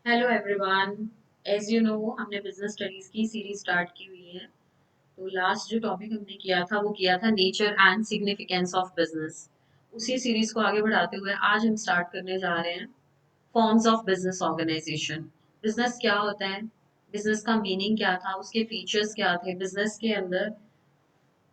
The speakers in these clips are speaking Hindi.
Hello everyone. As you know हमने बिजनेस स्टडीज की सीरीज स्टार्ट की हुई है। तो लास्ट जो टॉपिक हमने किया था वो किया था nature and significance of business. उसी सीरीज को आगे बढ़ाते हुए आज हम स्टार्ट करने जा रहे हैं forms of business organization. Business क्या होता है, बिजनेस का मीनिंग क्या था, उसके फीचर्स क्या थे, बिजनेस के अंदर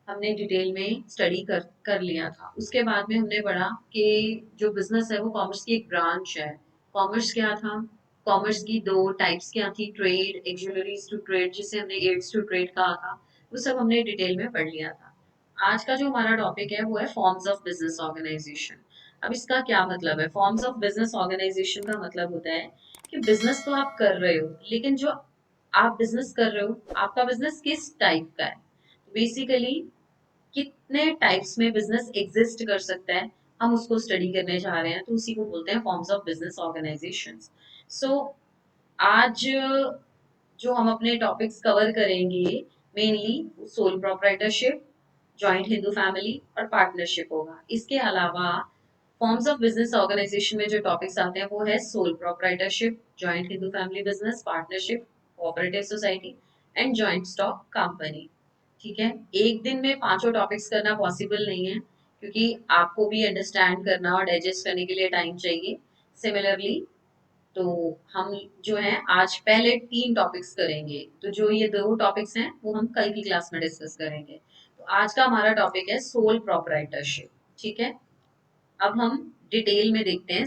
हमने डिटेल में स्टडी कर कर लिया था। उसके बाद में हमने पढ़ा कि जो बिजनेस है वो कॉमर्स की एक ब्रांच है। कॉमर्स क्या था, कॉमर्स की दो टाइप्स क्या थी, ट्रेड, एक्सुलरीज टू ट्रेड, जिसे हमने एड्स टू ट्रेड कहा था। वो सब हमने डिटेल में पढ़ लिया था। आज का जो हमारा टॉपिक है वो है फॉर्म्स ऑफ बिजनेस ऑर्गेनाइजेशन। अब इसका क्या मतलब है, फॉर्म्स ऑफ बिजनेस ऑर्गेनाइजेशन का मतलब होता है कि बिजनेस तो आप कर रहे हो, लेकिन जो आप बिजनेस कर रहे हो आपका बिजनेस किस टाइप का है। बेसिकली कितने टाइप्स में बिजनेस एग्जिस्ट कर सकता है, हम उसको स्टडी करने जा रहे हैं। तो उसी को बोलते हैं फॉर्म्स ऑफ बिजनेस ऑर्गेनाइजेशंस। सो आज जो हम अपने टॉपिक्स कवर करेंगे mainly sole proprietorship, joint Hindu family और पार्टनरशिप होगा। इसके अलावा फॉर्म्स ऑफ बिजनेस ऑर्गेनाइजेशन में जो टॉपिक्स आते हैं वो है sole proprietorship, joint Hindu family business, partnership, cooperative society and joint stock company. ठीक है, एक दिन में पांचों टॉपिक्स करना पॉसिबल नहीं है, क्योंकि आपको भी अंडरस्टैंड करना और डाइजेस्ट करने के लिए टाइम चाहिए। सिमिलरली तो हम जो है आज पहले तीन टॉपिक्स करेंगे, तो जो ये दो टॉपिक्स हैं वो हम कल की क्लास में डिस्कस करेंगे। तो आज का हमारा टॉपिक है सोल प्रोप्राइटरशिप। ठीक है, अब हम डिटेल में देखते हैं।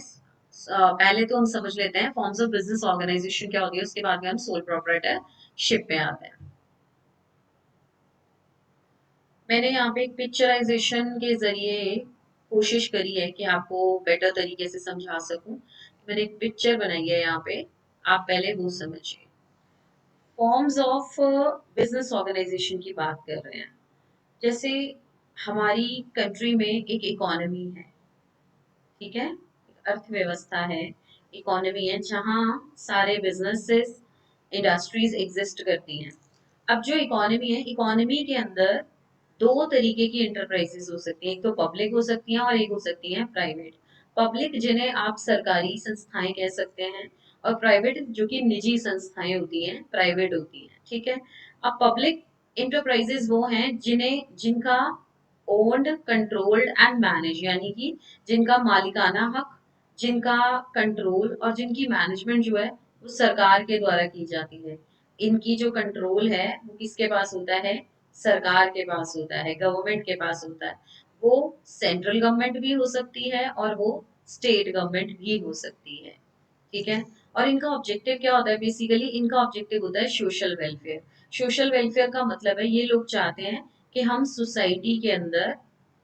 पहले तो हम समझ लेते हैं फॉर्म्स ऑफ बिजनेस ऑर्गेनाइजेशन क्या होती है, उसके बाद में हम सोल प्रोप्राइटरशिप पे आते हैं। मैंने यहाँ पे एक पिक्चराइजेशन के जरिए कोशिश करी है कि आपको बेटर तरीके से समझा सकूं। मैंने एक पिक्चर बनाई है यहाँ पे, आप पहले वो समझिए। फॉर्म्स ऑफ बिजनेस ऑर्गेनाइजेशन की बात कर रहे हैं। जैसे हमारी कंट्री में एक इकोनॉमी है, ठीक है, एक अर्थव्यवस्था है, इकोनॉमी है जहाँ सारे बिजनेसेस, इंडस्ट्रीज एग्जिस्ट करती हैं। अब जो इकोनॉमी है, इकोनॉमी के अंदर दो तरीके की इंटरप्राइजेस हो सकती हैं, एक तो पब्लिक हो सकती हैं और एक हो सकती हैं प्राइवेट। पब्लिक जिन्हें आप सरकारी संस्थाएं कह सकते हैं, और प्राइवेट जो कि निजी संस्थाएं होती हैं, प्राइवेट होती हैं। ठीक है, अब पब्लिक इंटरप्राइजेस वो हैं जिन्हें जिनका ओन्ड, कंट्रोल्ड एंड मैनेज, यानी कि जिनका मालिकाना हक, जिनका कंट्रोल और जिनकी मैनेजमेंट जो है वो सरकार के द्वारा की जाती है। इनकी जो कंट्रोल है वो किसके पास होता है, सरकार के पास होता है, गवर्नमेंट के पास होता है। वो सेंट्रल गवर्नमेंट भी हो सकती है और वो स्टेट गवर्नमेंट भी हो सकती है। ठीक है, और इनका ऑब्जेक्टिव क्या होता है, बेसिकली इनका ऑब्जेक्टिव होता है सोशल वेलफेयर। सोशल वेलफेयर का मतलब है ये लोग चाहते हैं कि हम सोसाइटी के अंदर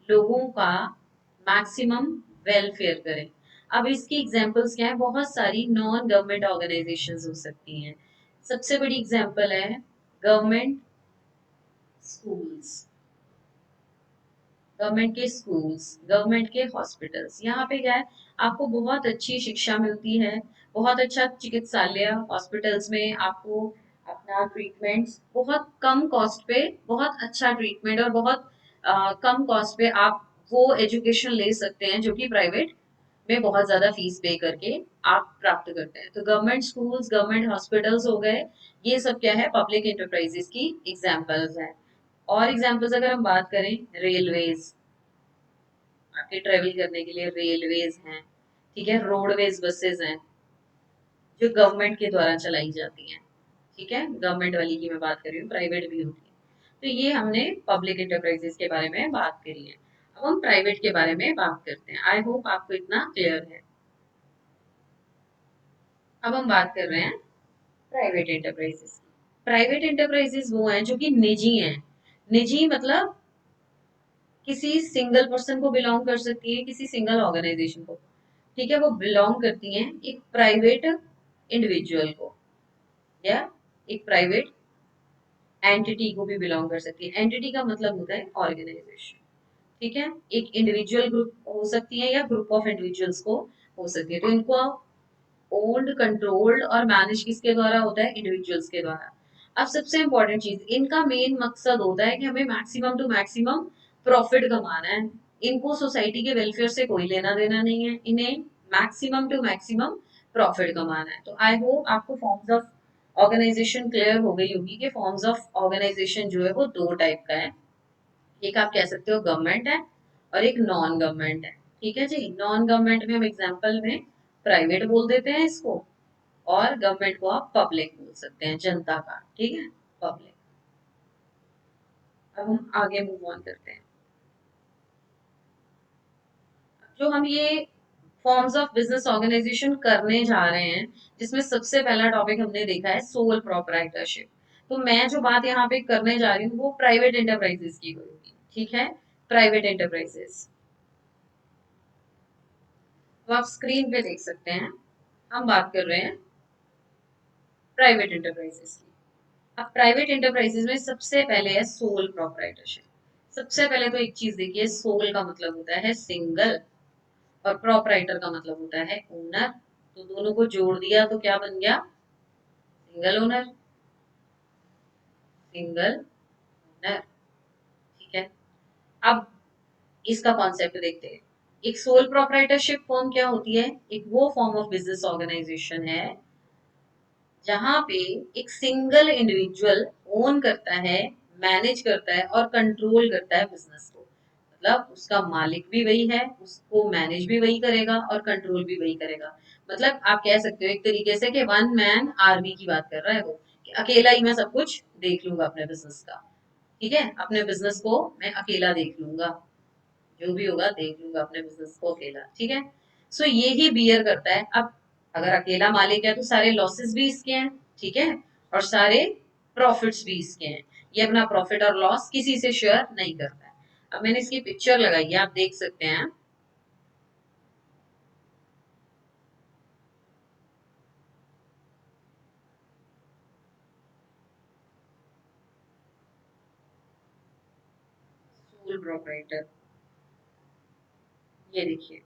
लोगों का मैक्सिमम वेलफेयर करें। अब इसकी एग्जांपल्स क्या है, बहुत सारी नॉन गवर्नमेंट ऑर्गेनाइजेशंस हो सकती हैं। सबसे बड़ी एग्जांपल है गवर्नमेंट स्कूल्स, गवर्नमेंट के स्कूल्स, गवर्नमेंट के हॉस्पिटल्स। यहाँ पे क्या है, आपको बहुत अच्छी शिक्षा मिलती है, बहुत अच्छा चिकित्सालय, हॉस्पिटल्स में आपको अपना ट्रीटमेंट बहुत कम कॉस्ट पे, बहुत अच्छा ट्रीटमेंट और बहुत कम कॉस्ट पे आप वो एजुकेशन ले सकते हैं जो कि प्राइवेट में बहुत ज्यादा फीस पे करके आप प्राप्त करते हैं। तो गवर्नमेंट स्कूल्स, गवर्नमेंट हॉस्पिटल्स हो गए, ये सब क्या है, पब्लिक इंटरप्राइजेस की एग्जाम्पल्स हैं। और एग्जाम्पल्स अगर हम बात करें, रेलवेज, आपके ट्रेवल करने के लिए रेलवेज हैं। ठीक है, रोडवेज बसेस हैं जो गवर्नमेंट के द्वारा चलाई जाती हैं। ठीक है, गवर्नमेंट वाली की मैं बात कर रही हूँ, प्राइवेट भी होती है। तो ये हमने पब्लिक इंटरप्राइजेस के बारे में बात करी है। अब हम प्राइवेट के बारे में बात करते हैं। आई होप आपको इतना क्लियर है। अब हम बात कर रहे हैं प्राइवेट इंटरप्राइजेस। प्राइवेट इंटरप्राइजेस वो हैं जो कि निजी हैं। निजी मतलब किसी सिंगल पर्सन को बिलोंग कर सकती है, किसी सिंगल ऑर्गेनाइजेशन को। ठीक है, वो बिलोंग करती हैं एक प्राइवेट इंडिविजुअल को, या एक प्राइवेट एंटिटी को भी बिलोंग कर सकती है। एंटिटी का मतलब होता है ऑर्गेनाइजेशन। ठीक है, एक इंडिविजुअल ग्रुप हो सकती है या ग्रुप ऑफ इंडिविजुअल्स को हो सकती है। तो इनको ओन्ड, कंट्रोल्ड और मैनेज किसके द्वारा होता है, इंडिविजुअल्स के द्वारा। अब सबसे इंपॉर्टेंट चीज, इनका मेन मकसद होता है कि हमें मैक्सिमम टू मैक्सिमम प्रॉफिट कमाना है। इनको सोसाइटी के वेलफेयर से कोई लेना देना नहीं है, इन्हें मैक्सिमम टू मैक्सिमम प्रॉफिट कमाना है। तो आई होप आपको फॉर्म्स ऑफ ऑर्गेनाइजेशन क्लियर हो गई होगी कि फॉर्म्स ऑफ ऑर्गेनाइजेशन जो है वो दो टाइप का है। एक आप कह सकते हो गवर्नमेंट है और एक नॉन गवर्नमेंट है। ठीक है जी, नॉन गवर्नमेंट में हम एग्जाम्पल में प्राइवेट बोल देते हैं इसको, और गवर्नमेंट को आप पब्लिक बोल सकते हैं, जनता का। ठीक है, पब्लिक। अब हम आगे मूव ऑन करते हैं। जो हम ये फॉर्म्स ऑफ बिजनेस ऑर्गेनाइजेशन करने जा रहे हैं, जिसमें सबसे पहला टॉपिक हमने देखा है सोल प्रोप्राइटरशिप। तो मैं जो बात यहाँ पे करने जा रही हूँ वो प्राइवेट एंटरप्राइजेस की होगी। ठीक है, प्राइवेट एंटरप्राइजेस। तो आप स्क्रीन पे देख सकते हैं, हम बात कर रहे हैं प्राइवेट एंटरप्राइजेस की। अब प्राइवेट एंटरप्राइजेस में सबसे पहले है सोल प्रोप्राइटरशिप। सबसे पहले तो एक चीज देखिए, सोल का मतलब होता है सिंगल और प्रोप्राइटर का मतलब होता है ओनर। तो दोनों को जोड़ दिया तो क्या बन गया, सिंगल ओनर। Single owner. ठीक है। अब इसका कॉन्सेप्ट देखते हैं। एक सोल प्रोप्राइटरशिप फॉर्म क्या होती है, एक वो फॉर्म ऑफ बिजनेस ऑर्गेनाइजेशन है जहां पे एक सिंगल इंडिविजुअल ओन करता है, मैनेज करता है और कंट्रोल करता है बिजनेस को। मतलब उसका मालिक भी वही है, उसको मैनेज भी वही करेगा और कंट्रोल भी वही करेगा। मतलब आप कह सकते हो एक तरीके से कि वन मैन आर्मी की बात कर रहा है वो, कि अकेला ही मैं सब कुछ देख लूंगा अपने बिजनेस का। ठीक है, अपने बिजनेस को मैं अकेला देख लूंगा, जो भी होगा देख लूंगा अपने बिजनेस को अकेला। ठीक है, सो ये ही बियर करता है। अब अगर अकेला मालिक है तो सारे लॉसेस भी इसके हैं। ठीक है, और सारे प्रॉफिट्स भी इसके हैं। ये अपना प्रॉफिट और लॉस किसी से शेयर नहीं करता है। अब मैंने इसकी पिक्चर लगाई है, आप देख सकते हैं। सोल प्रोप्राइटर, ये देखिए,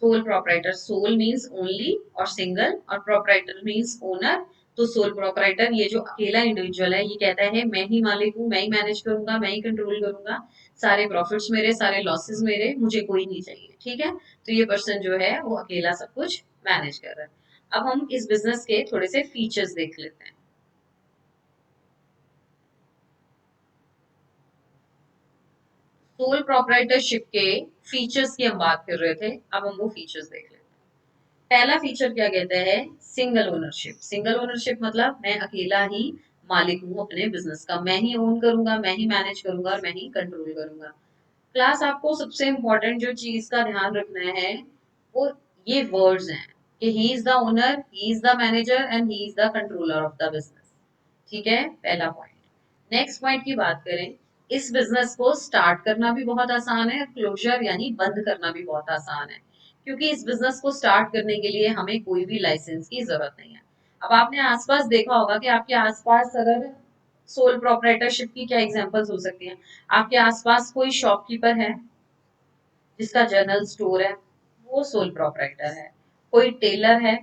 sole proprietor. Sole means only और सिंगल, और प्रोपराइटर मीन्स ओनर। तो सोल प्रोपराइटर ये जो अकेला इंडिविजुअल है, ये कहता है मैं ही मालिक हूँ, मैं ही मैनेज करूंगा, मैं ही कंट्रोल करूंगा, सारे प्रॉफिट्स मेरे, सारे लॉसेस मेरे, मुझे कोई नहीं चाहिए। ठीक है, तो ये पर्सन जो है वो अकेला सब कुछ मैनेज कर रहा है। अब हम इस बिजनेस के थोड़े से फीचर्स देख लेते हैं। सोल प्रोपराइटरशिप के फीचर्स की हम बात कर रहे थे, अब हम वो फीचर्स देख लेते हैं। पहला फीचर क्या कहता है, सिंगल ओनरशिप। सिंगल ओनरशिप मतलब मैं अकेला ही मालिक हूँ अपने बिजनेस का, मैं ही ओन करूंगा, मैं ही मैनेज करूंगा और मैं ही कंट्रोल करूंगा। क्लास, आपको सबसे इंपॉर्टेंट जो चीज का ध्यान रखना है वो ये वर्ड्स हैं कि he is the owner, he is the manager and he is the controller of the business. ठीक है, पहला पॉइंट। नेक्स्ट पॉइंट की बात करें, इस बिजनेस को स्टार्ट करना भी बहुत आसान है, क्लोजर यानी बंद करना भी बहुत आसान है। क्योंकि इस बिजनेस को स्टार्ट करने के लिए हमें कोई भी लाइसेंस की जरूरत नहीं है। अब आपने आसपास देखा होगा कि आपके आसपास अगर सोल प्रोप्राइटरशिप की क्या एग्जांपल्स हो सकती हैं। आपके आसपास कोई शॉपकीपर है जिसका जनरल स्टोर है, वो सोल प्रोप्राइटर है। कोई टेलर है,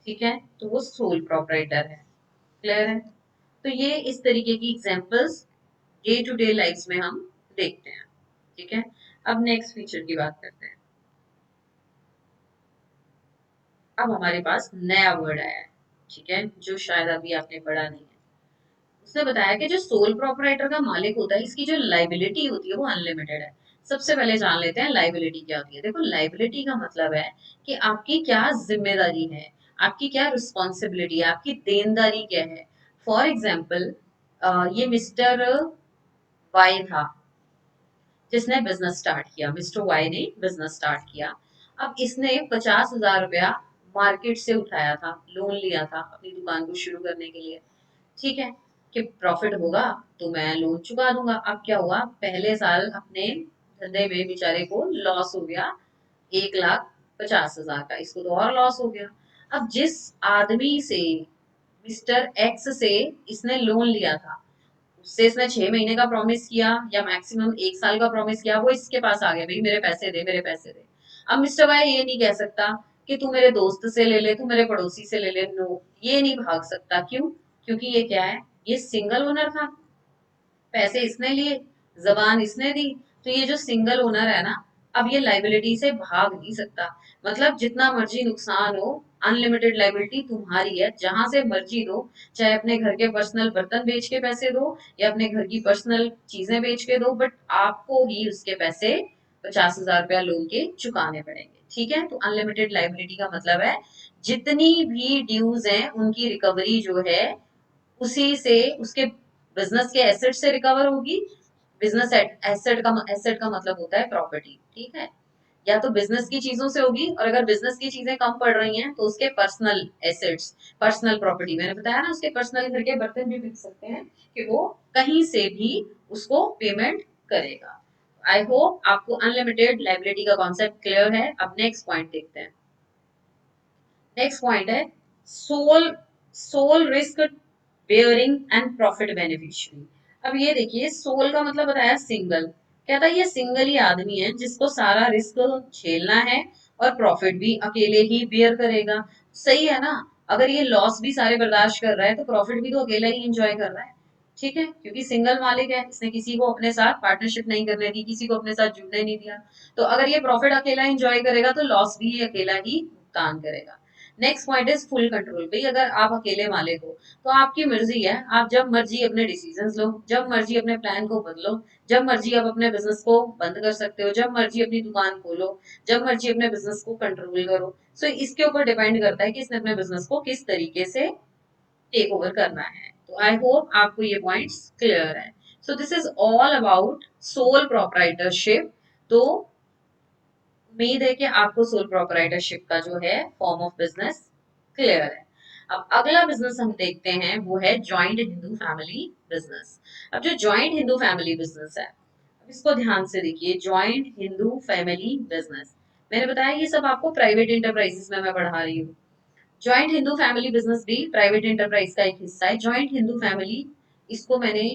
ठीक है, तो वो सोल प्रोप्राइटर है। क्लियर है। तो ये इस तरीके की examples day to day life में हम देखते हैं। ठीक है, अब नेक्स्ट फीचर की बात करते हैं। अब हमारे पास नया वर्ड आया है, ठीक है, जो शायद अभी आपने पढ़ा नहीं है। उसने बताया कि जो सोल प्रोपराइटर का मालिक होता है, इसकी जो लाइबिलिटी होती है वो अनलिमिटेड है। सबसे पहले जान लेते हैं लाइबिलिटी क्या होती है। देखो, लाइबिलिटी का मतलब है कि आपकी क्या जिम्मेदारी है, आपकी क्या रिस्पॉन्सिबिलिटी है, आपकी देनदारी क्या है। फॉर एग्जाम्पल, ये मिस्टर वाई था जिसने बिजनेस स्टार्ट किया। मिस्टर वाई ने बिजनेस स्टार्ट किया। अब इसने 50,000 रुपया मार्केट से उठाया था, लोन लिया था अपनी दुकान को शुरू करने के लिए। ठीक है, कि प्रॉफिट होगा तो मैं लोन चुका दूंगा। अब क्या हुआ, पहले साल अपने धंधे में बेचारे को लॉस हो गया 1,50,000 का, इसको तो और लॉस हो गया। अब जिस आदमी से, मिस्टर एक्स से इसने लोन लिया था, उससे इसने 6 महीने का प्रॉमिस किया या मैक्सिमम 1 साल का प्रॉमिस किया, वो इसके पास आ गया, भाई मेरे पैसे दे, मेरे पैसे दे। अब मिस्टर भाई ये नहीं कह सकता कि तू मेरे दोस्त से ले ले, तू मेरे पड़ोसी से ले ले। नो, ये नहीं भाग सकता। क्यों? क्योंकि ये क्या है, ये सिंगल ओनर था, पैसे इसने लिए, जबान इसने दी। तो ये जो सिंगल ओनर है ना, अब ये लाइबिलिटी से भाग नहीं सकता, मतलब जितना मर्जी नुकसान हो, अनलिमिटेड लाइबिलिटी तुम्हारी है, जहां से मर्जी दो, चाहे अपने घर के पर्सनल बर्तन बेच के पैसे दो या अपने घर की पर्सनल चीजें बेच के दो, बट आपको ही उसके पैसे 50,000 रुपया लोन के चुकाने पड़ेंगे। ठीक है, तो अनलिमिटेड लाइबिलिटी का मतलब है जितनी भी ड्यूज हैं उनकी रिकवरी जो है उसी से, उसके बिजनेस के एसेट से रिकवर होगी। बिजनेस एसेट का मतलब होता है प्रॉपर्टी। ठीक है, या तो बिजनेस की चीजों से होगी, और अगर बिजनेस की चीजें कम पड़ रही हैं तो उसके पर्सनल एसेट्स, पर्सनल प्रॉपर्टी, मैंने बताया ना, उसके पर्सनल घर के बर्तन भी बिक सकते हैं कि वो कहीं से भी उसको पेमेंट करेगा। आई होप आपको अनलिमिटेड लाइबिलिटी का कॉन्सेप्ट क्लियर है। अब नेक्स्ट पॉइंट देखते हैं। नेक्स्ट पॉइंट है sole sole risk bearing and profit beneficiary. अब ये देखिए, सोल का मतलब बताया सिंगल, कहता है ये सिंगल ही आदमी है जिसको सारा रिस्क झेलना है और प्रॉफिट भी अकेले ही बेयर करेगा। सही है ना, अगर ये लॉस भी सारे बर्दाश्त कर रहा है तो प्रॉफिट भी तो अकेला ही एंजॉय कर रहा है। ठीक है, क्योंकि सिंगल मालिक है, इसने किसी को अपने साथ पार्टनरशिप नहीं करने दी, किसी को अपने साथ जुड़ने नहीं दिया। तो अगर ये प्रॉफिट अकेला एंजॉय करेगा तो लॉस भी ये अकेला ही भुगतान करेगा। Next point is full control. भाई अगर आप अकेले मालिक हो तो आपकी मर्जी है, आप जब मर्जी अपने डिसीजंस लो, जब मर्जी अपने प्लान को बदलो, जब मर्जी आप अपने बिजनेस को बंद कर सकते हो, जब मर्जी अपनी दुकान खोलो, जब मर्जी अपने बिजनेस को कंट्रोल करो। सो इसके ऊपर डिपेंड करता है कि इसने अपने बिजनेस को किस तरीके से टेक ओवर करना है। तो आई होप आपको ये पॉइंट्स क्लियर है। So this is all about sole proprietorship. तो उम्मीद है कि आपको सोल प्रोप्राइटरशिप का जो है फॉर्म ऑफ बिजनेस क्लियर है। अब अगला बिजनेस हम देखते हैं, वो है जॉइंट हिंदू फैमिली बिजनेस। अब जो जॉइंट हिंदू फैमिली बिजनेस है, अब इसको ध्यान से देखिए, जॉइंट हिंदू फैमिली बिजनेस, मैंने बताया ये सब आपको प्राइवेट इंटरप्राइजेस में मैं पढ़ा रही हूँ। जॉइंट हिंदू फैमिली बिजनेस भी प्राइवेट इंटरप्राइज का एक हिस्सा है। जॉइंट हिंदू फैमिली, इसको मैंने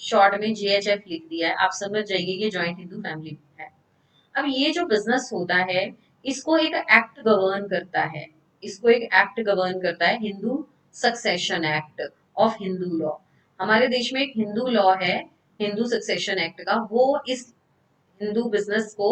शॉर्ट में जेएचएफ लिख दिया है, आप समझ जाइए ये जॉइंट हिंदू फैमिली है। अब ये जो बिजनेस होता है, इसको एक एक्ट गवर्न करता है, इसको एक एक्ट गवर्न करता है, Hindu succession act of Hindu law. हमारे देश में एक हिंदू लॉ है, हिंदू सक्सेशन एक्ट का, वो इस हिंदू बिजनेस को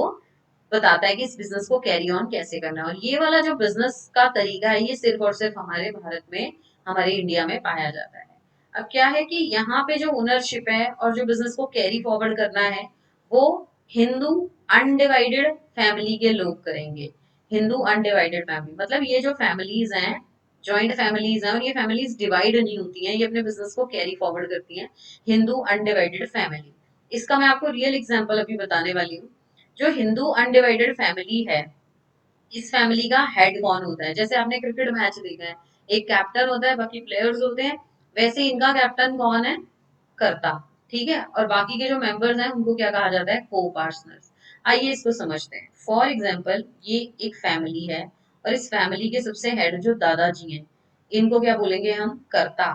बताता है कि इस बिजनेस को कैरी ऑन कैसे करना है। और ये वाला जो बिजनेस का तरीका है, ये सिर्फ और सिर्फ हमारे भारत में, हमारे इंडिया में पाया जाता है। अब क्या है कि यहाँ पे जो ओनरशिप है और जो बिजनेस को कैरी फॉरवर्ड करना है, वो हिंदू अनडिवाइडेड फैमिली के लोग करेंगे। हिंदू अनडिवाइडेड फैमिली मतलब ये जो फैमिलीज हैं, जॉइंट फैमिलीज हैं, और ये फैमिलीज डिवाइड नहीं होती हैं, ये अपने बिजनेस को कैरी फॉरवर्ड करती हैं। हिंदू अनडिवाइडेड फैमिली, इसका मैं आपको रियल एग्जांपल अभी बताने वाली हूँ। जो हिंदू अनडिवाइडेड फैमिली है, इस फैमिली का हेड कौन होता है? जैसे आपने क्रिकेट मैच देखा है, एक कैप्टन होता है, बाकी प्लेयर्स होते हैं, वैसे इनका कैप्टन कौन है? करता। ठीक है, और बाकी के जो मेंबर्स हैं उनको क्या कहा जाता है? को पार्टनर्स। आइए इसको समझते हैं। फॉर एग्जाम्पल, ये एक फैमिली है और इस फैमिली के सबसे हेड जो दादाजी हैं, इनको क्या बोलेंगे हम? कर्ता।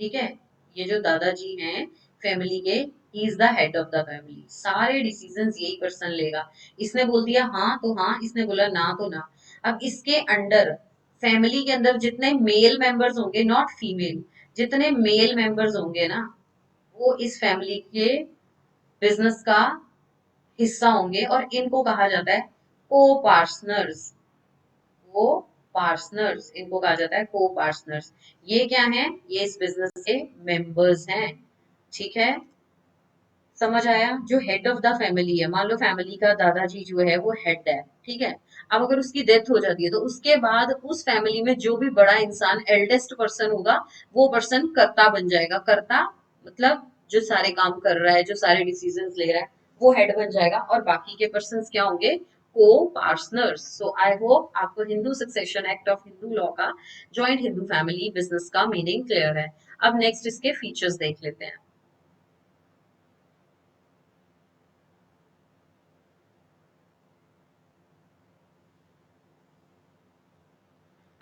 ठीक है, ये जो दादाजी हैं फैमिली के, he is the head of the family, सारे डिसीजंस यही पर्सन लेगा। इसने बोल दिया हाँ तो हाँ, इसने बोला ना तो ना। अब इसके अंडर, फैमिली के अंदर जितने मेल मेंबर्स होंगे, नॉट फीमेल, जितने मेल मेंबर्स होंगे ना, वो इस फैमिली के बिजनेस का हिस्सा होंगे और इनको कहा जाता है को पार्टनर्स। को पार्टनर्स, इनको कहा जाता है को पार्टनर्स। ये क्या है? ये इस बिजनेस के मेंबर्स हैं। ठीक है, समझ आया? जो हेड ऑफ द फैमिली है, मान लो फैमिली का दादाजी जो है वो हेड है, ठीक है। अब अगर उसकी डेथ हो जाती है तो उसके बाद उस फैमिली में जो भी बड़ा इंसान, एल्डेस्ट पर्सन होगा, वो पर्सन कर्ता बन जाएगा। कर्ता मतलब जो सारे काम कर रहा है, जो सारे डिसीजंस ले रहा है, वो हेड बन जाएगा। और बाकी के पर्सन क्या होंगे? को पार्टनर्स। सो आई होप आपको Hindu succession act of Hindu law का जॉइंट हिंदू फैमिली बिजनेस का मीनिंग क्लियर है। अब नेक्स्ट इसके फीचर्स देख लेते हैं।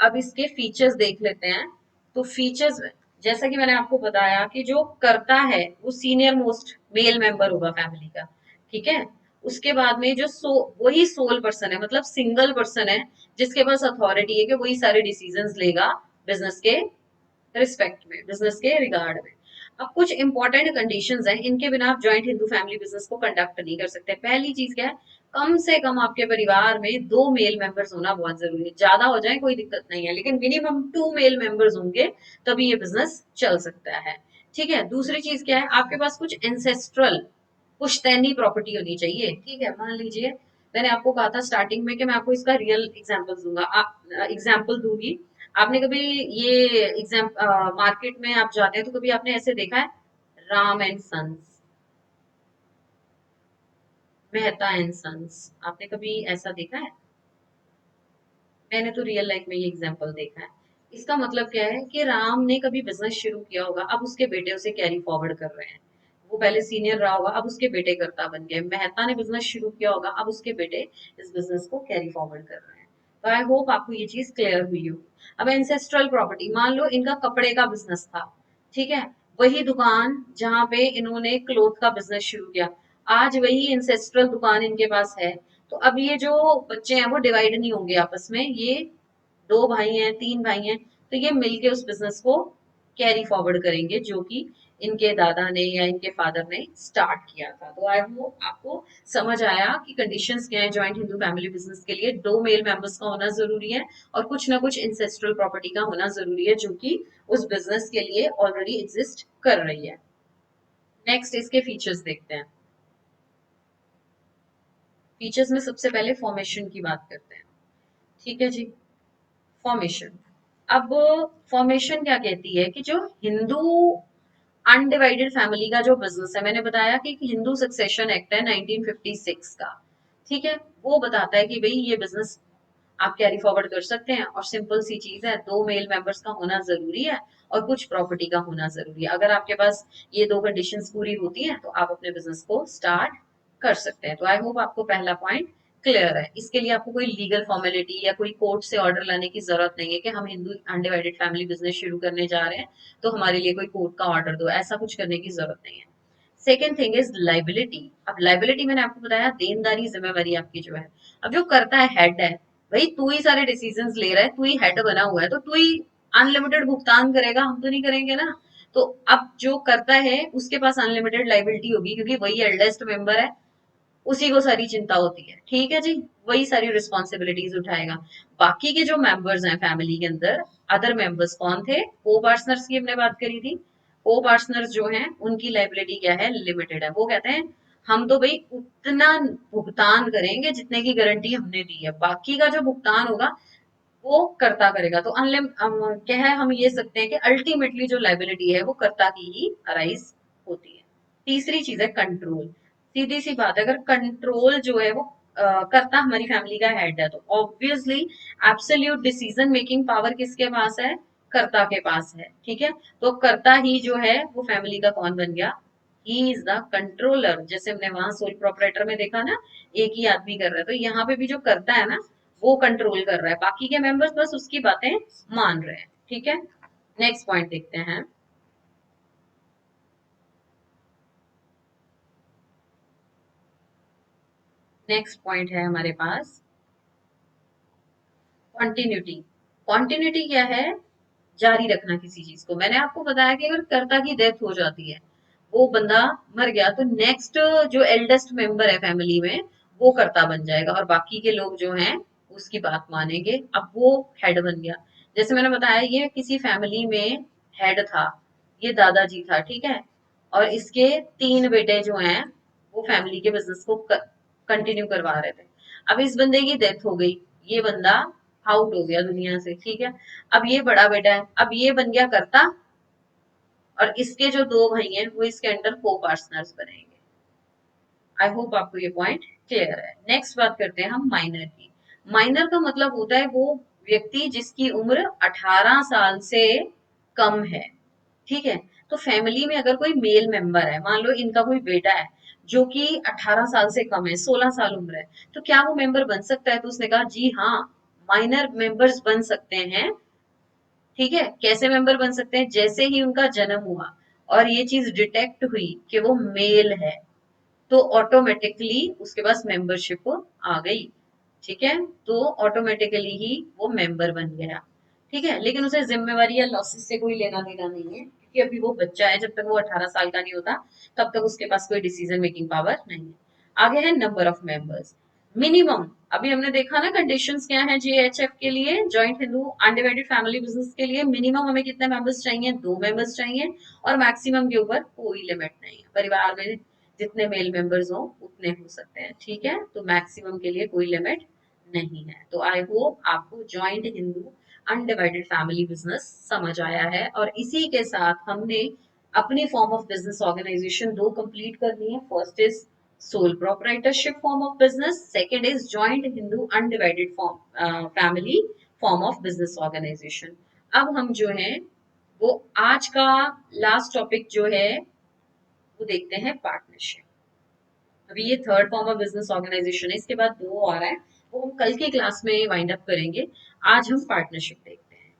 अब इसके फीचर्स देख लेते हैं। तो फीचर्स, जैसा कि मैंने आपको बताया कि जो करता है वो सीनियर मोस्ट मेल मेंबर होगा फैमिली का। ठीक है, उसके बाद में जो वही सोल पर्सन है, मतलब सिंगल पर्सन है जिसके पास अथॉरिटी है कि वही सारे डिसीजंस लेगा बिजनेस के रिस्पेक्ट में, बिजनेस के रिगार्ड में। अब कुछ इंपॉर्टेंट कंडीशंस हैं, इनके बिना आप जॉइंट हिंदू फैमिली बिजनेस को कंडक्ट नहीं कर सकते। पहली चीज क्या है? कम से कम आपके परिवार में 2 मेल मेंबर्स होना बहुत जरूरी है। ज्यादा हो जाए कोई दिक्कत नहीं है, लेकिन मिनिमम 2 मेल मेंबर्स होंगे, तभी ये बिजनेस चल सकता है। ठीक है, दूसरी चीज क्या है, आपके पास कुछ एंसेस्ट्रल पुश्तैनी प्रॉपर्टी होनी चाहिए। ठीक है, मान लीजिए मैंने आपको कहा था स्टार्टिंग में कि मैं आपको इसका रियल एग्जांपल दूंगा, एग्जांपल दूंगी। आपने कभी ये एग्जाम मार्केट में आप जाते हैं तो कभी आपने ऐसे देखा है, Ram and sons, Mehta and sons, आपने कभी ऐसा देखा है? मैंने तो रियल लाइफ में ये एग्जांपल देखा है। इसका मतलब क्या है कि राम ने कभी बिजनेस शुरू किया होगा, अब उसके बेटे उसे कैरी फॉरवर्ड कर रहे हैं। वो पहले सीनियर रहा होगा, अब उसके बेटे करता बन गए। मेहता ने बिजनेस शुरू किया होगा, अब उसके बेटे इस बिजनेस को कैरी फॉरवर्ड कर रहे हैं। तो आई होप आपको ये चीज क्लियर हुई हो। अब एंसेस्ट्रल प्रॉपर्टी, मान लो इनका कपड़े का बिजनेस था, ठीक है, वही दुकान जहां पे इन्होंने क्लोथ का बिजनेस शुरू किया, आज वही एंसेस्ट्रल दुकान इनके पास है। तो अब ये जो बच्चे हैं वो डिवाइड नहीं होंगे आपस में, ये 2 भाई हैं, 3 भाई हैं, तो ये मिलके उस बिजनेस को कैरी फॉरवर्ड करेंगे, जो कि इनके दादा ने या इनके फादर ने स्टार्ट किया था। तो आई होप आपको समझ आया कि कंडीशंस क्या है जॉइंट हिंदू फैमिली बिजनेस के लिए। 2 मेल मेंबर्स का होना जरूरी है, और कुछ ना कुछ इंसेस्ट्रल प्रॉपर्टी का होना जरूरी है, जो कि उस बिजनेस के लिए ऑलरेडी एग्जिस्ट कर रही है। नेक्स्ट इसके फीचर्स देखते हैं। फीचर्स में सबसे पहले फॉर्मेशन की बात करते हैं। ठीक है जी, फॉर्मेशन। अब फॉर्मेशन क्या कहती है कि जो हिंदू अनडिवाइडेड फैमिली का जो बिजनेस है, मैंने बताया कि हिंदू सक्सेशन एक्ट है 1956 का, ठीक है, वो बताता है कि भाई ये बिजनेस आप कैरी फॉरवर्ड कर सकते हैं, और सिंपल सी चीज है, 2 मेल मेंबर्स का होना जरूरी है और कुछ प्रॉपर्टी का होना जरूरी है। अगर आपके पास ये 2 कंडीशंस पूरी होती हैं तो आप अपने बिजनेस को स्टार्ट कर सकते हैं। तो आई होप आपको पहला पॉइंट क्लियर है। इसके लिए आपको कोई लीगल फॉर्मेलिटी या कोई कोर्ट से ऑर्डर लाने की जरूरत नहीं है कि हम हिंदू अनडिवाइडेड फैमिली बिजनेस शुरू करने जा रहे हैं तो हमारे लिए कोई कोर्ट का ऑर्डर दो, ऐसा कुछ करने की जरूरत नहीं है। Second thing is liability. अब लाइबिलिटी मैंने आपको बताया, देनदारी जिम्मेवारी आपकी जो है। अब जो करता है हेड है, भाई तू ही सारे डिसीजंस ले रहा है, तू ही हेड बना हुआ है, तो तू ही अनलिमिटेड भुगतान करेगा, हम तो नहीं करेंगे ना। तो अब जो करता है उसके पास अनलिमिटेड लाइबिलिटी होगी, क्योंकि वही एल्डेस्ट मेंबर है, उसी को सारी चिंता होती है। ठीक है जी, वही सारी रिस्पॉन्सिबिलिटीज उठाएगा। बाकी के जो मेंबर्स हैं फैमिली के अंदर, अदर मेंबर्स कौन थे, को पार्टनर्स की हमने बात करी थी। को पार्टनर्स जो हैं उनकी लाइबिलिटी क्या है, लिमिटेड है। वो कहते हैं हम तो भाई उतना भुगतान करेंगे जितने की गारंटी हमने दी है, बाकी का जो भुगतान होगा वो कर्ता करेगा। तो अनलिम क्या है, हम ये सकते हैं कि अल्टीमेटली जो लाइबिलिटी है वो कर्ता की ही अराइज होती है। तीसरी चीज है कंट्रोल। सीधी सी बात है, अगर कंट्रोल जो है वो कर्ता हमारी फैमिली का हेड है, तो obviously absolute decision making power किसके पास है, कर्ता के पास है। ठीक है, तो कर्ता ही जो है वो फैमिली का कौन बन गया, ही इज द कंट्रोलर। जैसे हमने वहां सोल प्रोपराइटर में देखा ना, एक ही आदमी कर रहा है, तो यहाँ पे भी जो करता है ना वो कंट्रोल कर रहा है, बाकी के मेंबर्स बस उसकी बातें मान रहे हैं। ठीक है, नेक्स्ट पॉइंट देखते हैं। नेक्स्ट पॉइंट है हमारे पास कॉन्टिन्यूटी। कॉन्टिन्यूटी क्या है, जारी रखना किसी चीज को। मैंने आपको बताया कि अगर कर्ता की डेथ हो जाती है, वो बंदा मर गया, तो नेक्स्ट जो एल्डेस्ट मेंबर है फैमिली में वो कर्ता बन जाएगा, और बाकी के लोग जो हैं उसकी बात मानेंगे। अब वो हेड बन गया। जैसे मैंने बताया ये किसी फैमिली में हेड था, ये दादाजी था, ठीक है, और इसके 3 बेटे जो हैं वो फैमिली के बिजनेस को कंटिन्यू करवा रहे थे। अब इस बंदे की डेथ हो गई, ये बंदा आउट हो गया दुनिया से, ठीक है। अब ये बड़ा बेटा है, अब ये बन गया कर्ता, और इसके जो 2 भाई हैं वो इसके अंडर को पार्टनर्स बनेंगे। आई होप आपको ये पॉइंट क्लियर है। नेक्स्ट बात करते हैं हम माइनर की। माइनर का मतलब होता है वो व्यक्ति जिसकी उम्र 18 साल से कम है। ठीक है, तो फैमिली में अगर कोई मेल मेंबर है, मान लो इनका कोई बेटा है जो कि 18 साल से कम है, 16 साल उम्र है, तो क्या वो मेंबर बन सकता है? तो उसने कहा जी हाँ, माइनर मेंबर्स बन सकते हैं। ठीक है, कैसे मेंबर बन सकते हैं, जैसे ही उनका जन्म हुआ और ये चीज डिटेक्ट हुई कि वो मेल है, तो ऑटोमेटिकली उसके पास मेंबरशिप आ गई। ठीक है, तो ऑटोमेटिकली ही वो मेंबर बन गया। ठीक है, लेकिन उसे जिम्मेवारी या लॉसेस से कोई लेना देना नहीं है, क्योंकि अभी वो बच्चा है, जब तक वो 18 साल का नहीं होता तब तक उसके पास कोई डिसीजन मेकिंग पावर नहीं है। आगे है नंबर ऑफ मेंबर्स। मिनिमम अभी हमने देखा ना कंडीशंस क्या है जीएचएफ के लिए, joint Hindu undivided family business के लिए मिनिमम हमें कितने मेंबर्स चाहिए, 2 मेंबर्स चाहिए, और मैक्सिमम के ऊपर कोई लिमिट नहीं है, परिवार में जितने मेल मेंबर्स हो उतने हो सकते हैं, ठीक है, तो मैक्सिमम के लिए कोई लिमिट नहीं है। तो आई होप आपको joint Hindu undivided family business समझ आया है, और इसी के साथ हमने अपनी फॉर्म ऑफ बिजनेस ऑर्गेनाइजेशन दो कंप्लीट करनी है। First is sole proprietorship form of business, second is joint Hindu undivided family form of business organization। अब हम जो है वो आज का लास्ट टॉपिक जो है वो देखते हैं पार्टनरशिप। अभी ये third form of business organization है, इसके बाद दो और है, वो हम कल की क्लास में वाइंड अप करेंगे। आज हम पार्टनरशिप देखते हैं।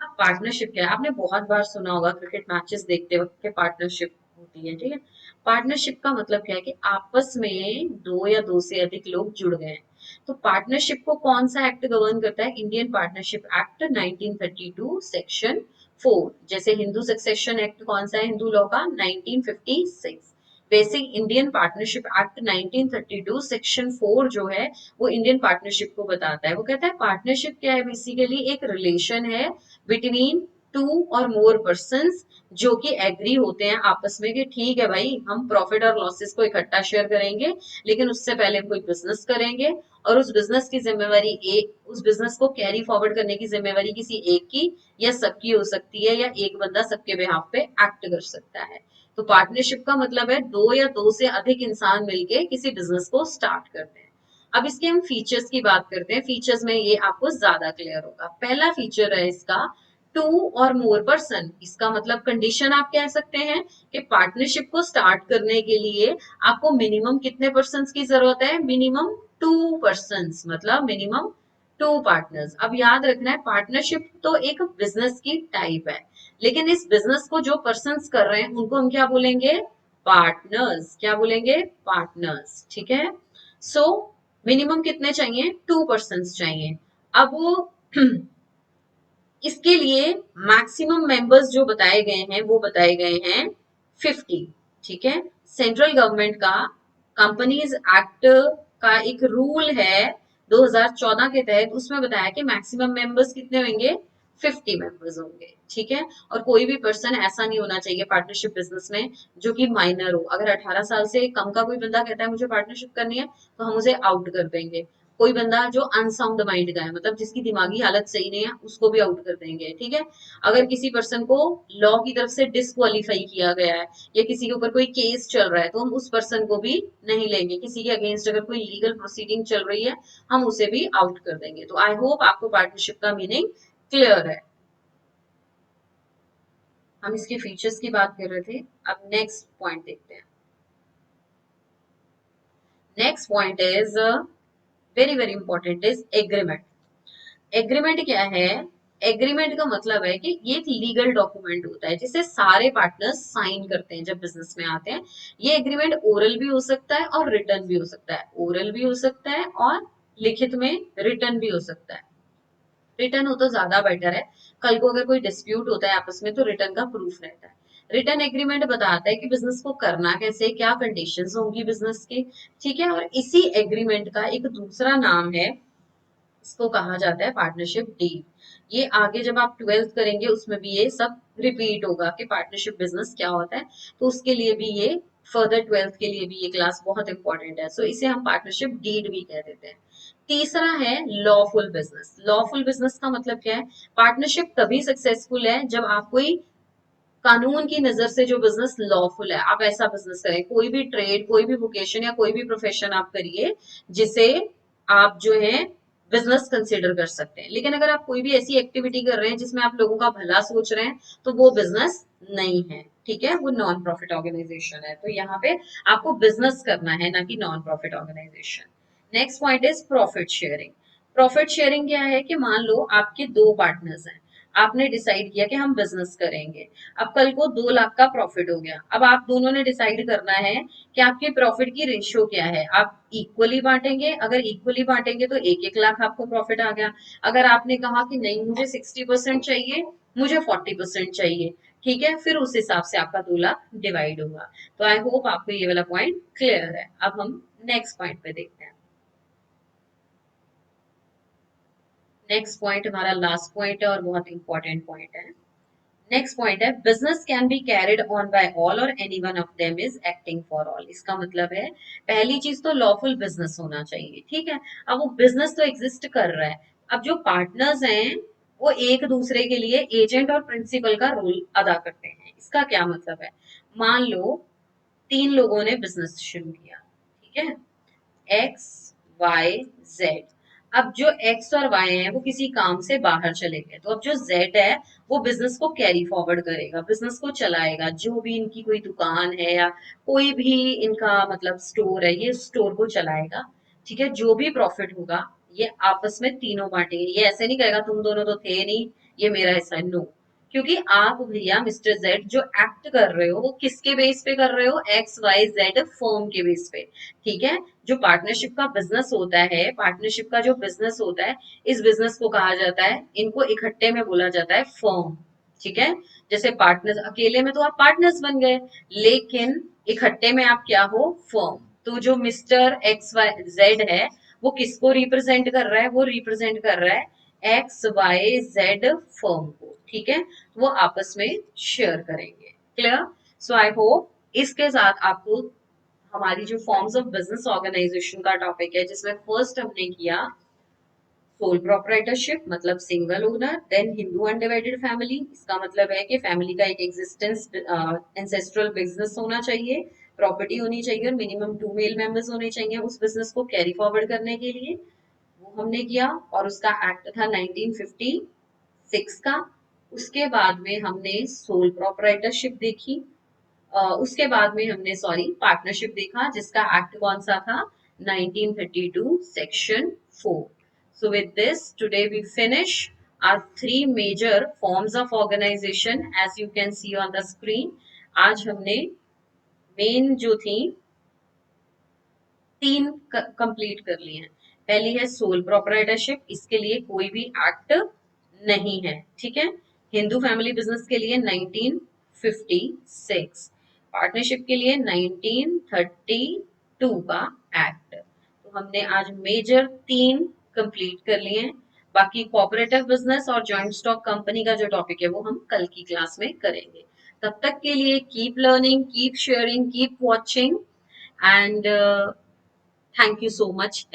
अब पार्टनरशिप क्या है, आपने बहुत बार सुना होगा क्रिकेट मैचेस देखते वक्त के पार्टनरशिप होती है, ठीक है। पार्टनरशिप का मतलब क्या है कि आपस में दो या दो से अधिक लोग जुड़ गए हैं। तो पार्टनरशिप को कौन सा एक्ट गवर्न करता है, इंडियन पार्टनरशिप एक्ट 1932 सेक्शन 4। जैसे हिंदू सक्सेशन एक्ट कौन सा है हिंदू लॉ का, 1956। Basic Indian partnership act 1932 section 4 जो है वो इंडियन पार्टनरशिप को बताता है। वो कहता है पार्टनरशिप क्या है, बेसिकली एक रिलेशन है बिटवीन टू और मोर पर्संस जो कि एग्री होते हैं आपस में कि ठीक है भाई हम प्रॉफिट और लॉसेस को इकट्ठा शेयर करेंगे, लेकिन उससे पहले हम कोई बिजनेस करेंगे, और उस बिजनेस की जिम्मेवारी एक, उस बिजनेस को कैरी फॉरवर्ड करने की जिम्मेवारी किसी एक की या सबकी हो सकती है, या एक बंदा सबके बिहाफ पे एक्ट कर सकता है। तो पार्टनरशिप का मतलब है दो या दो से अधिक इंसान मिलके किसी बिजनेस को स्टार्ट करते हैं। अब इसके हम फीचर्स की बात करते हैं, फीचर्स में ये आपको ज्यादा क्लियर होगा। पहला फीचर है इसका टू और मोर पर्सन। इसका मतलब कंडीशन आप कह सकते हैं कि पार्टनरशिप को स्टार्ट करने के लिए आपको मिनिमम कितने पर्सन की जरूरत है, मिनिमम 2 पर्सन, मतलब मिनिमम 2 पार्टनर्स। अब याद रखना है पार्टनरशिप तो एक बिजनेस की टाइप है, लेकिन इस बिजनेस को जो पर्सन्स कर रहे हैं उनको हम क्या बोलेंगे, पार्टनर्स। क्या बोलेंगे, पार्टनर्स, ठीक है। सो मिनिमम कितने चाहिए, 2 पर्सन चाहिए। अब वो इसके लिए मैक्सिमम मेंबर्स जो बताए गए हैं वो बताए गए हैं 50, ठीक है। सेंट्रल गवर्नमेंट का कंपनीज एक्ट का एक रूल है 2014 के तहत, उसमें बताया कि मैक्सिमम मेंबर्स कितने होंगे, 50 मेंबर्स होंगे, ठीक है। और कोई भी पर्सन ऐसा नहीं होना चाहिए पार्टनरशिप बिजनेस में जो कि माइनर हो। अगर 18 साल से कम का कोई बंदा कहता है मुझे पार्टनरशिप करनी है तो हम उसे आउट कर देंगे। कोई बंदा जो अनसाउंड माइंड का है, मतलब जिसकी दिमागी हालत सही नहीं है, उसको भी आउट कर देंगे, ठीक है। अगर किसी पर्सन को लॉ की तरफ से डिस्क्वालीफाई किया गया है या किसी के ऊपर कोई केस चल रहा है तो हम उस पर्सन को भी नहीं लेंगे। किसी के अगेंस्ट अगर कोई लीगल प्रोसीडिंग चल रही है हम उसे भी आउट कर देंगे। तो आई होप आपको पार्टनरशिप का मीनिंग क्लियर है। हम इसके फीचर्स की बात कर रहे थे, अब नेक्स्ट पॉइंट देखते हैं। Next point is very very important, is agreement. Agreement क्या है, एग्रीमेंट का मतलब है कि ये एक लीगल डॉक्यूमेंट होता है जिसे सारे पार्टनर्स साइन करते हैं जब बिजनेस में आते हैं। ये एग्रीमेंट ओरल भी हो सकता है और रिटर्न भी हो सकता है, ओरल भी हो सकता है और लिखित में रिटर्न भी हो सकता है। रिटर्न हो तो ज्यादा बेटर है, कल को अगर कोई डिस्प्यूट होता है आपस में तो रिटर्न का प्रूफ रहता है। रिटर्न एग्रीमेंट बताता है कि बिजनेस को करना कैसे, क्या कंडीशंस होंगी बिजनेस की, ठीक है। और इसी एग्रीमेंट का एक दूसरा नाम है, इसको कहा जाता है पार्टनरशिप डीड। ये आगे जब आप 12th करेंगे उसमें भी ये सब रिपीट होगा कि पार्टनरशिप बिजनेस क्या होता है, तो उसके लिए भी ये फर्दर 12th के लिए भी ये क्लास बहुत इंपॉर्टेंट है। सो इसे हम पार्टनरशिप डीड भी कह देते हैं। तीसरा है लॉफुल बिजनेस। लॉफुल बिजनेस का मतलब क्या है, पार्टनरशिप तभी सक्सेसफुल है जब आप कोई कानून की नजर से जो बिजनेस लॉफुल है आप ऐसा बिजनेस करें। कोई भी ट्रेड, कोई भी वोकेशन या कोई भी प्रोफेशन आप करिए जिसे आप जो है बिजनेस कंसिडर कर सकते हैं। लेकिन अगर आप कोई भी ऐसी एक्टिविटी कर रहे हैं जिसमें आप लोगों का भला सोच रहे हैं तो वो बिजनेस नहीं है, ठीक है, वो नॉन प्रॉफिट ऑर्गेनाइजेशन है। तो यहाँ पे आपको बिजनेस करना है ना कि non profit organization. Next point is profit sharing. Profit sharing क्या है कि मान लो आपके दो पार्टनर्स हैं, आपने डिसाइड किया कि हम बिजनेस करेंगे। अब कल को 2 लाख का प्रॉफिट हो गया, अब आप दोनों ने डिसाइड करना है कि आपके प्रॉफिट की रेशियो क्या है, आप इक्वली बांटेंगे। अगर इक्वली बांटेंगे तो 1-1 लाख आपको प्रॉफिट आ गया। अगर आपने कहा कि नहीं मुझे 60% चाहिए, मुझे 40% चाहिए, ठीक है, फिर उस हिसाब से आपका 2 लाख डिवाइड होगा। तो आई होप आपको ये वाला पॉइंट क्लियर है। अब हम नेक्स्ट पॉइंट पे देखते हैं। नेक्स्ट पॉइंट हमारा लास्ट पॉइंट है और बहुत इंपॉर्टेंट पॉइंट है। नेक्स्ट पॉइंट है business can be carried on by all or any one of them is acting for all. इसका मतलब है पहली चीज तो लॉफुल बिजनेस होना चाहिए, ठीक है। अब वो बिजनेस तो एग्जिस्ट कर रहा है, अब जो पार्टनर्स हैं वो एक दूसरे के लिए एजेंट और प्रिंसिपल का रोल अदा करते हैं। इसका क्या मतलब है, मान लो 3 लोगों ने बिजनेस शुरू किया, ठीक है, एक्स वाई जेड। अब जो एक्स और वाई है वो किसी काम से बाहर चले गए, तो अब जो जेड है वो बिजनेस को कैरी फॉरवर्ड करेगा, बिजनेस को चलाएगा। जो भी इनकी कोई दुकान है या कोई भी इनका मतलब स्टोर है, ये स्टोर को चलाएगा, ठीक है। जो भी प्रॉफिट होगा ये आपस में तीनों बांटेंगे। ये ऐसे नहीं कहेगा तुम दोनों तो थे नहीं, ये मेरा हिस्सा है, नो। क्योंकि आप भैया मिस्टर जेड जो एक्ट कर रहे हो वो किसके बेस पे कर रहे हो, एक्स वाई जेड फर्म के बेस पे, ठीक है। जो पार्टनरशिप का बिजनेस होता है, पार्टनरशिप का जो बिजनेस होता है, इस बिजनेस को कहा जाता है, इनको इकट्ठे में बोला जाता है फर्म, ठीक है। जैसे पार्टनर्स अकेले में तो आप पार्टनर्स बन गए, लेकिन इकट्ठे में आप क्या हो, फर्म। तो जो मिस्टर एक्स वाई जेड है वो किसको रिप्रेजेंट कर रहा है, वो रिप्रेजेंट कर रहा है एक्स वाई जेड फर्म को, ठीक है। वो आपस में शेयर करेंगे। क्लियर? सो आई होप इसके साथ आपको हमारी जो फॉर्म्स ऑफ बिजनेस ऑर्गेनाइजेशन का टॉपिक है, जिसमें फर्स्ट हमने किया सोल प्रोप्राइटरशिप मतलब single owner, then Hindu undivided family. इसका मतलब है कि फैमिली का एक एग्जिस्टेंस एंसेस्ट्रल बिजनेस होना चाहिए, प्रॉपर्टी होनी चाहिए और मिनिमम 2 मेल मेंबर्स होने चाहिए उस बिजनेस को कैरी फॉरवर्ड करने के लिए। वो हमने किया और उसका एक्ट था 1956 का। उसके बाद में हमने सोल प्रोप्राइटरशिप देखी, उसके बाद में हमने सॉरी पार्टनरशिप देखा, जिसका एक्ट कौन सा था, 1932 section 4। So with this today we finish our 3 major forms of organization as you can see on the screen। आज हमने मेन जो थी 3 कंप्लीट कर लिए हैं। पहली है सोल प्रोप्राइटरशिप, इसके लिए कोई भी एक्ट नहीं है, ठीक है। हिंदू फैमिली बिजनेस के लिए 1956, पार्टनरशिप के लिए 1932 का एक्ट। तो हमने आज मेजर 3 कंप्लीट कर लिए हैं। बाकी कोऑपरेटिव बिजनेस और जॉइंट स्टॉक कंपनी का जो टॉपिक है वो हम कल की क्लास में करेंगे। तब तक के लिए keep learning, keep sharing, keep watching, and thank you so much